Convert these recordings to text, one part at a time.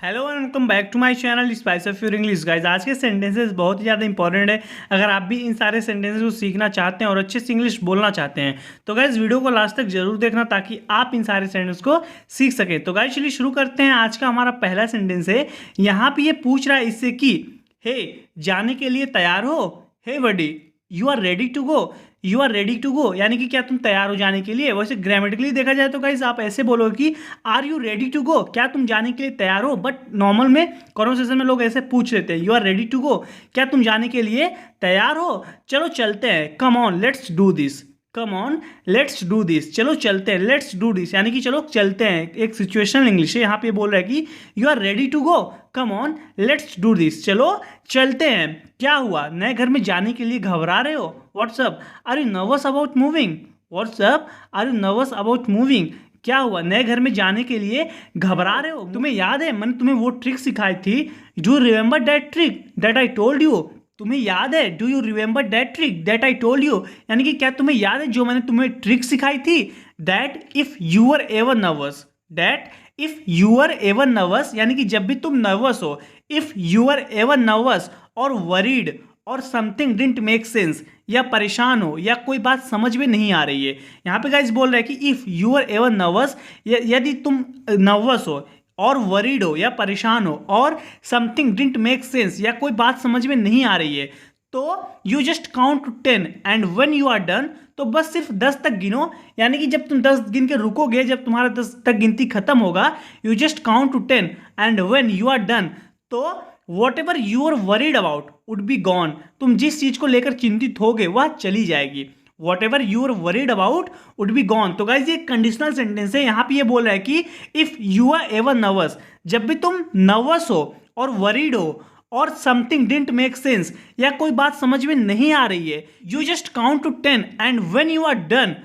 Hello and welcome back to my channel spice of your English guys. आज के sentences बहुत ही ज़्यादा important है। अगर आप भी इन सारे सेंटेंसेस को सीखना चाहते हैं और अच्छे से इंग्लिश बोलना चाहते हैं तो गाइस वीडियो को लास्ट तक जरूर देखना ताकि आप इन सारे सेंटेंस को सीख सकें। तो गाइस चलिए शुरू करते हैं। आज का हमारा पहला सेंटेंस है। यहाँ पे ये पूछ रहा है इससे कि हे जाने के लिए तैयार हो। Hey buddy you are ready to go. You are ready to go यानी कि क्या तुम तैयार हो जाने के लिए। वैसे ग्रामेटिकली देखा जाए तो गाइस आप ऐसे बोलोगे कि are you ready to go, क्या तुम जाने के लिए तैयार हो। बट नॉर्मल में कॉन्वर्सेशन में लोग ऐसे पूछ लेते हैं, you are ready to go, क्या तुम जाने के लिए तैयार हो। चलो चलते हैं, कम on let's do this. Come on let's do this, चलो चलते हैं, लेट्स डू दिस यानी कि चलो चलते हैं। एक सिचुएशनल इंग्लिश है। यहाँ पे बोल रहा है कि you are ready to go, come on let's do this, चलो चलते हैं। क्या हुआ, नए घर में जाने के लिए घबरा रहे हो। What's up, are you nervous about moving. What's up, are you nervous about moving, क्या हुआ नए घर में जाने के लिए घबरा रहे हो। तुम्हें याद है मैंने तुम्हें वो ट्रिक सिखाई थी, do you remember that trick that I told you. तुम्हें याद है, do you remember that trick that I told you, यानी कि क्या तुम्हें याद है जो मैंने तुम्हें ट्रिक सिखाई थी। That if you are ever nervous, that if you are ever nervous यानी कि जब भी तुम नर्वस हो। If you are ever nervous और वरीड और समथिंग डिडंट मेक सेंस, या परेशान हो या कोई बात समझ में नहीं आ रही है। यहाँ पे गाइस बोल रहा है कि if you are ever nervous, यदि तुम नर्वस हो और वरीड हो या परेशान हो और समथिंग डिडंट मेक सेंस या कोई बात समझ में नहीं आ रही है, तो you just count to 10 and when you are done, तो बस सिर्फ 10 तक गिनो। यानी कि जब तुम 10 गिन के रुकोगे, जब तुम्हारा 10 तक गिनती खत्म होगा, you just count to 10 and when you are done, तो whatever you are worried about would be gone, तुम जिस चीज को लेकर चिंतित होगे वह चली जाएगी। Whatever you are worried about would be gone. तो गाइज ये कंडीशनल सेंटेंस है। यहाँ पे ये बोल रहा है कि if you are ever nervous, जब भी तुम नर्वस हो और वरीड हो और समथिंग डिडंट मेक सेंस या कोई बात समझ में नहीं आ रही है, you just count to 10 and when you are done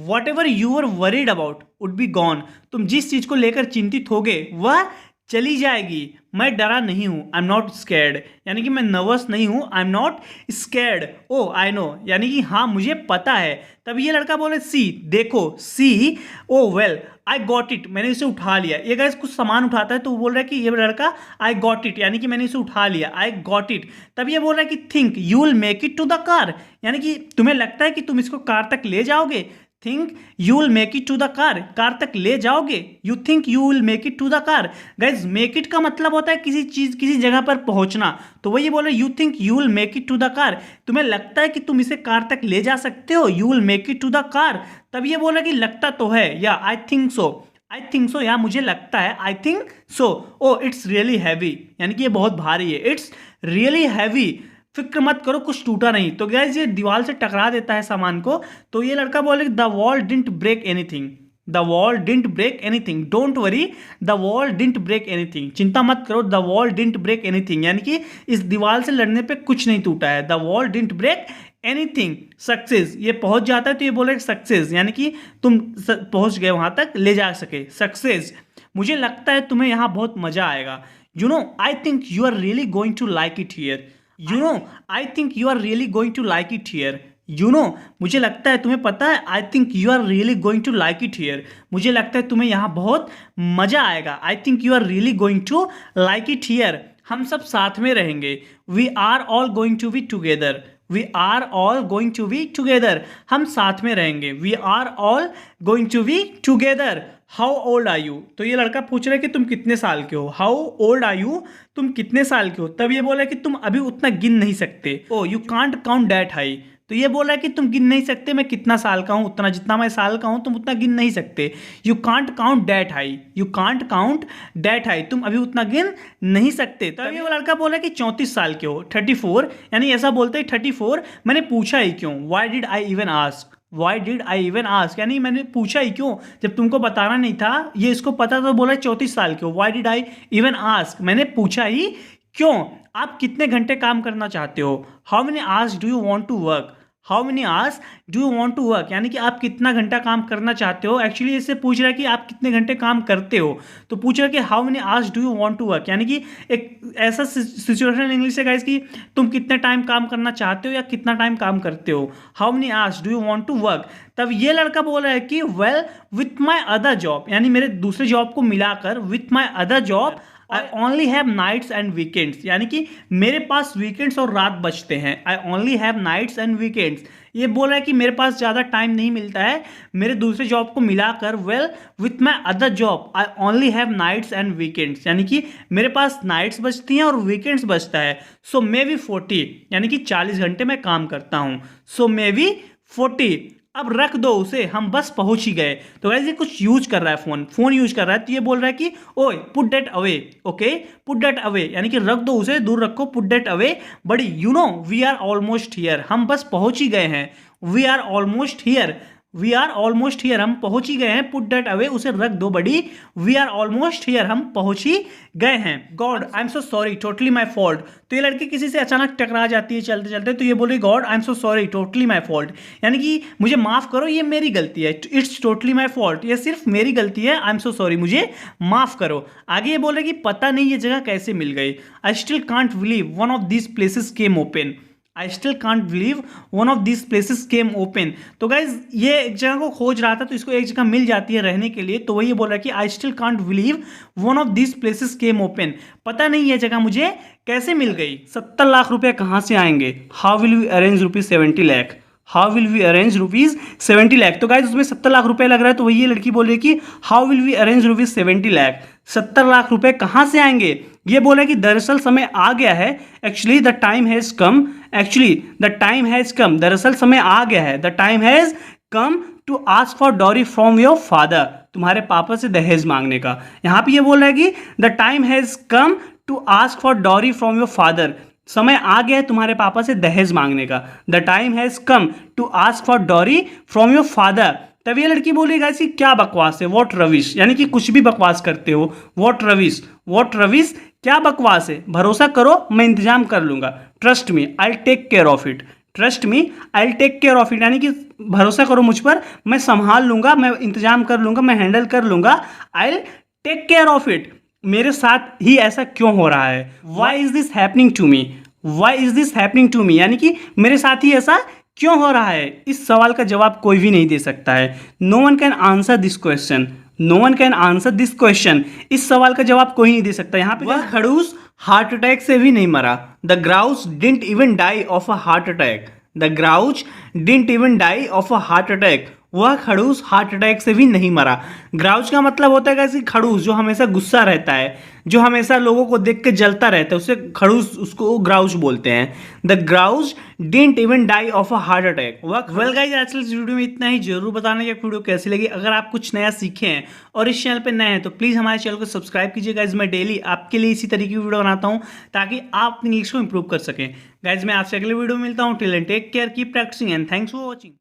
whatever you are worried about would be gone, तुम जिस चीज को लेकर चिंतित होगे वह चली जाएगी। मैं डरा नहीं हूं, आई एम नॉट स्कैर्ड, यानी कि मैं नर्वस नहीं हूं, I am not scared. Oh I know, यानी कि हाँ मुझे पता है। तब ये लड़का बोले सी, देखो, सी, ओ वेल आई गॉट इट, मैंने इसे उठा लिया। ये गाइस कुछ सामान उठाता है तो वो बोल रहा है कि ये लड़का आई गॉट इट, यानी कि मैंने इसे उठा लिया, आई गॉट इट। तब ये बोल रहा है कि think you will make it to the car, यानी कि तुम्हें लगता है कि तुम इसको कार तक ले जाओगे। Think you will make it to the car, car तक ले जाओगे। You think you will make it to the car. Guys make it का मतलब होता है किसी चीज किसी जगह पर पहुंचना, तो वही बोले you think you will make it to the car, तुम्हें लगता है कि तुम इसे कार तक ले जा सकते हो। You will make it to the car. तब ये बोला कि लगता तो है, या I think so, I think so, या मुझे लगता है, I think so. Oh it's really heavy, यानी कि ये बहुत भारी है, इट्स रियली हैवी। फिक्र मत करो कुछ टूटा नहीं। तो गैस ये दीवार से टकरा देता है सामान को। तो ये लड़का बोले the wall didn't break anything, the wall didn't break anything, don't worry the wall didn't break anything, चिंता मत करो, the wall didn't break anything, यानी कि इस दीवार से लड़ने पे कुछ नहीं टूटा है। The wall didn't break anything. Success, ये पहुंच जाता है तो ये बोले सक्सेस, यानी कि तुम पहुंच गए वहां तक, ले जा सके। सक्सेस, मुझे लगता है तुम्हें यहाँ बहुत मजा आएगा। You know I think you are really going to like it here. You know I think you are really going to like it here. You know मुझे लगता है, तुम्हें पता है, I think you are really going to like it here, मुझे लगता है तुम्हें यहाँ बहुत मजा आएगा। I think you are really going to like it here. हम सब साथ में रहेंगे। We are all going to be together, we are all going to be together, हम साथ में रहेंगे। We are all going to be together. How old are you, तो ये लड़का पूछ रहा है कि तुम कितने साल के हो। हाउ ओल्ड आर यू, तुम कितने साल के हो। तब ये बोला कि तुम अभी उतना गिन नहीं सकते। Oh you can't count that high, तो ये बोला कि तुम गिन नहीं सकते मैं कितना साल का हूं, उतना जितना मैं साल का हूं तुम उतना गिन नहीं सकते। You can't count that high, you can't count that high, तुम अभी उतना गिन नहीं सकते। तब ये लड़का बोला कि 34 साल के हो, 34, यानी ऐसा बोलते हैं 34, मैंने पूछा ही क्यों। Why did I even ask, why did I even ask, यानी मैंने पूछा ही क्यों, जब तुमको बताना नहीं था, ये इसको पता तो बोला 34 साल के हो। Why did I even ask, मैंने पूछा ही क्यों। आप कितने घंटे काम करना चाहते हो। How many hours do you want to work, how many hours do you want to work, यानी कि आप कितना घंटा काम करना चाहते हो। एक्चुअली इससे पूछ रहा है कि आप कितने घंटे काम करते हो, तो पूछ रहा है कि how many hours do you want to work, यानी कि एक ऐसा सिचुएशनल इंग्लिश है गाइस कि तुम कितने टाइम काम करना चाहते हो या कितना टाइम काम करते हो। How many hours do you want to work. तब ये लड़का बोल रहा है कि well with my other job, यानी मेरे दूसरे जॉब को मिलाकर, with my other job I only have nights and weekends, यानी कि मेरे पास वीकेंड्स और रात बचते हैं। I only have nights and weekends, ये बोल रहा है कि मेरे पास ज़्यादा टाइम नहीं मिलता है मेरे दूसरे जॉब को मिलाकर। Well with my other job I only have nights and weekends, यानी कि मेरे पास नाइट्स बचती हैं और वीकेंड्स बचता है। सो मे बी 40, यानी कि 40 घंटे मैं काम करता हूँ। सो मे बी 40, अब रख दो उसे, हम बस पहुंच ही गए। तो गाइस ये कुछ यूज कर रहा है, फोन यूज कर रहा है, तो ये बोल रहा है कि ओए put that away, okay put that away, यानी कि रख दो उसे, दूर रखो, पुट दैट अवे बड़ी, you know we are almost here, हम बस पहुंच ही गए हैं। We are almost here, we are almost here, हम पहुंच ही गए हैं। पुट दैट अवे, उसे रख दो बड़ी, वी आर ऑलमोस्ट हियर, हम पहुंच ही गए हैं। God I am so sorry, totally my fault. तो ये लड़की किसी से अचानक टकरा जाती है चलते चलते, तो ये बोल रही God I am so sorry, totally my fault, यानी कि मुझे माफ करो, ये मेरी गलती है। इट्स टोटली माई फॉल्ट, ये सिर्फ मेरी गलती है। आई एम सो सॉरी, मुझे माफ करो। आगे ये बोल रहे कि पता नहीं ये जगह कैसे मिल गई। I still can't believe one of this places came open, I still can't believe one of this places came open. तो गाइज ये एक जगह को खोज रहा था, तो इसको एक जगह मिल जाती है रहने के लिए, तो वही बोल रहा है कि I still can't believe one of this places came open, पता नहीं ये जगह मुझे कैसे मिल गई। 70 लाख रुपए कहाँ से आएंगे? How will we arrange ₹70 lakh, how will we arrange ₹70 lakh. तो गाइज उसमें 70 लाख रुपए लग रहा है, तो वही ये लड़की बोल रही है कि how will we arrange ₹70 lakh, 70 lakh रुपए कहाँ से आएंगे? ये बोल रहा है कि दरअसल समय आ गया है, actually the time has come, actually the time has come, दरअसल समय आ गया है, the time has come to ask for dowry from your father, तुम्हारे पापा से दहेज मांगने का। यहाँ पे ये बोल रहा है कि the time has come to ask for dowry from your father, समय आ गया है तुम्हारे पापा से दहेज मांगने का। The time has come to ask for dowry from your father. तब ये लड़की बोली गाइस कि क्या बकवास है, वॉट रविश, यानी कि कुछ भी बकवास करते हो, वॉट रविश, वॉट रविश, क्या बकवास है, भरोसा करो मैं इंतजाम कर लूंगा, trust me I take care of it, trust me I take care of it, यानी कि भरोसा करो मुझ पर, मैं संभाल लूंगा, मैं इंतजाम कर लूंगा, मैं हैंडल कर लूंगा, I take care of it. मेरे साथ ही ऐसा क्यों हो रहा है? Why is this happening to me, why is this happening to me, यानी कि मेरे साथ ही ऐसा क्यों हो रहा है? इस सवाल का जवाब कोई भी नहीं दे सकता है। No one can answer this question, no one can answer this question, इस सवाल का जवाब कोई नहीं दे सकता। यहाँ पे वह खड़ूस हार्ट अटैक से भी नहीं मरा। The grouse didn't even die of a heart attack, the grouch didn't even die of a heart attack, वह खड़ूस हार्ट अटैक से भी नहीं मरा। ग्राउच का मतलब होता है कैसे, खड़ूस जो हमेशा गुस्सा रहता है, जो हमेशा लोगों को देख के जलता रहता है, उसे खड़ूस, उसको ग्राउच बोलते हैं। The grouch didn't even die of a heart attack. Well guys आज इस वीडियो में इतना ही। जरूर बताना कि वीडियो कैसी लगी। अगर आप कुछ नया सीखे हैं और इस चैनल पे नए हैं तो प्लीज़ हमारे चैनल को सब्सक्राइब कीजिए। गाइज मैं डेली आपके लिए इसी तरीके की वीडियो बनाता हूँ ताकि आप अपनी इंग्लिश को इंप्रूव कर सकें। गाइज मैं आपसे अगले वीडियो में मिलता हूँ। Till then take care, keep practising and thanks for watching.